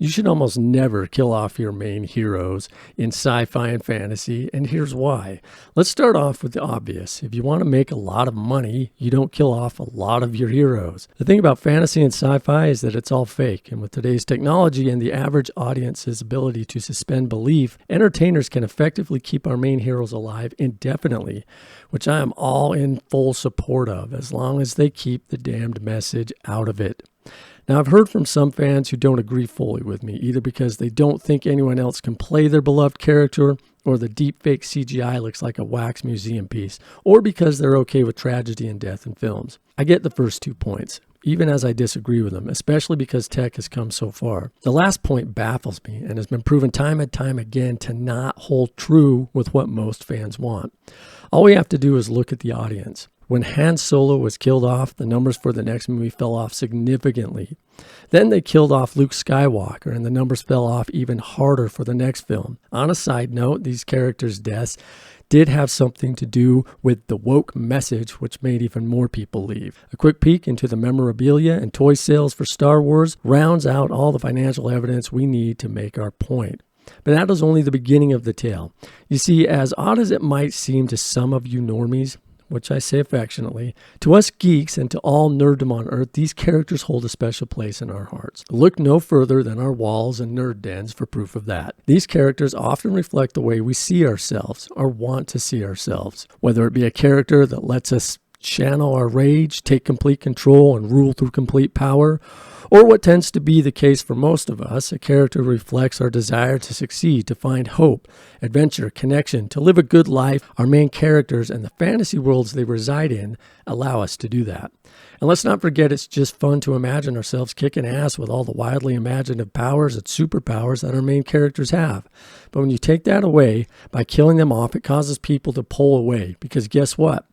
You should almost never kill off your main heroes in sci-fi and fantasy, and here's why. Let's start off with the obvious. If you want to make a lot of money, you don't kill off a lot of your heroes. The thing about fantasy and sci-fi is that it's all fake, and with today's technology and the average audience's ability to suspend belief, entertainers can effectively keep our main heroes alive indefinitely, which I am all in full support of, as long as they keep the damned message out of it. Now, I've heard from some fans who don't agree fully with me, either because they don't think anyone else can play their beloved character, or the deepfake CGI looks like a wax museum piece, or because they're okay with tragedy and death in films. I get the first 2 points, even as I disagree with them, especially because tech has come so far. The last point baffles me and has been proven time and time again to not hold true with what most fans want. All we have to do is look at the audience. When Han Solo was killed off, the numbers for the next movie fell off significantly. Then they killed off Luke Skywalker, and the numbers fell off even harder for the next film. On a side note, these characters' deaths did have something to do with the woke message, which made even more people leave. A quick peek into the memorabilia and toy sales for Star Wars rounds out all the financial evidence we need to make our point. But that is only the beginning of the tale. You see, as odd as it might seem to some of you normies, which I say affectionately, to us geeks and to all nerddom on earth, these characters hold a special place in our hearts. Look no further than our walls and nerd dens for proof of that. These characters often reflect the way we see ourselves, or want to see ourselves, whether it be a character that lets us channel our rage, take complete control, and rule through complete power, or what tends to be the case for most of us, a character reflects our desire to succeed, to find hope, adventure, connection, to live a good life. Our main characters and the fantasy worlds they reside in allow us to do that. And let's not forget, it's just fun to imagine ourselves kicking ass with all the wildly imaginative powers and superpowers that our main characters have. But when you take that away by killing them off, it causes people to pull away, because guess what?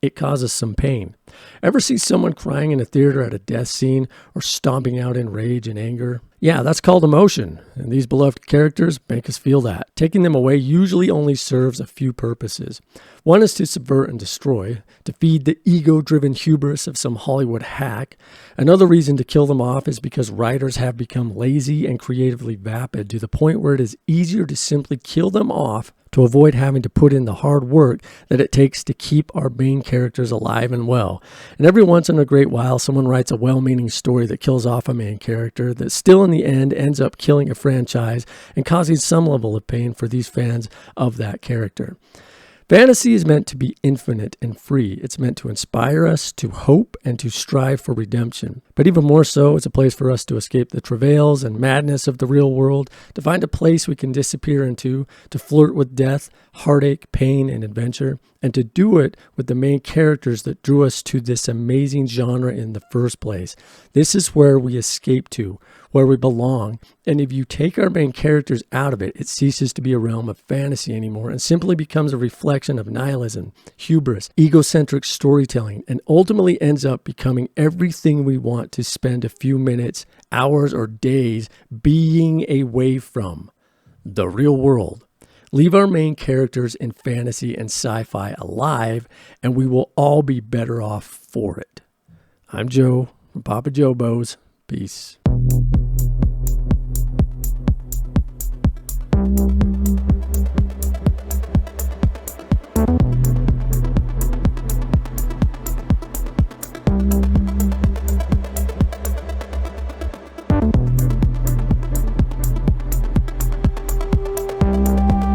It causes some pain. Ever see someone crying in a theater at a death scene or stomping out in rage and anger? Yeah, that's called emotion, and these beloved characters make us feel that. Taking them away usually only serves a few purposes. One is to subvert and destroy, to feed the ego-driven hubris of some Hollywood hack. Another reason to kill them off is because writers have become lazy and creatively vapid to the point where it is easier to simply kill them off to avoid having to put in the hard work that it takes to keep our main characters alive and well. And every once in a great while, someone writes a well-meaning story that kills off a main character that still in the end ends up killing a franchise and causing some level of pain for these fans of that character. Fantasy is meant to be infinite and free. It's meant to inspire us to hope and to strive for redemption. But even more so, it's a place for us to escape the travails and madness of the real world, to find a place we can disappear into, to flirt with death, heartache, pain, and adventure, and to do it with the main characters that drew us to this amazing genre in the first place. This is where we escape to, where we belong. And if you take our main characters out of it, it ceases to be a realm of fantasy anymore and simply becomes a reflection of nihilism, hubris, egocentric storytelling, and ultimately ends up becoming everything we want to spend a few minutes, hours, or days being away from: the real world. Leave our main characters in fantasy and sci-fi alive, and we will all be better off for it. I'm Joe from Papa Jobo's. Peace.